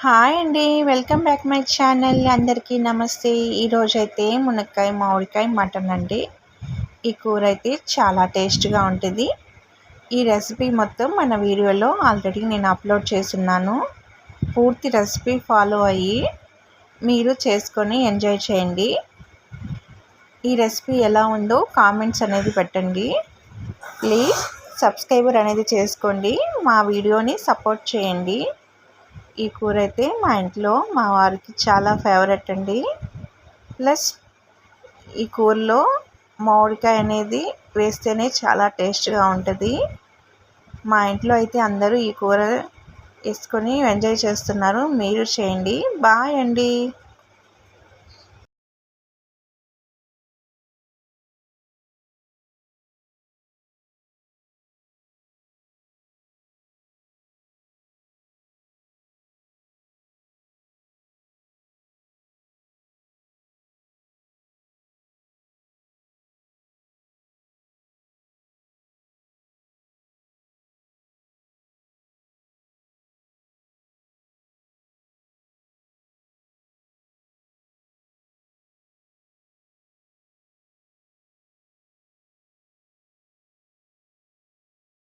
Hi అండి, welcome back my channel. అందరికీ నమస్తే. ఈరోజైతే మునక్కాయ మామిడికాయ మటన్ అండి. ఈ కూర అయితే చాలా టేస్ట్గా ఉంటుంది. ఈ రెసిపీ మొత్తం మన వీడియోలో ఆల్రెడీ నేను అప్లోడ్ చేస్తున్నాను. పూర్తి రెసిపీ ఫాలో అయ్యి మీరు చేసుకొని ఎంజాయ్ చేయండి. ఈ రెసిపీ ఎలా ఉందో కామెంట్స్ అనేది పెట్టండి. ప్లీజ్ సబ్స్క్రైబర్ అనేది చేసుకోండి, మా వీడియోని సపోర్ట్ చేయండి. ఈ కూర అయితే మా ఇంట్లో మా వారికి చాలా ఫేవరెట్ అండి. ప్లస్ ఈ కూరలో మామిడికాయ అనేది వేస్తేనే చాలా టేస్ట్గా ఉంటుంది. మా ఇంట్లో అయితే అందరూ ఈ కూర వేసుకొని ఎంజాయ్ చేస్తున్నారు. మీరు చేయండి. బాయ్ అండి.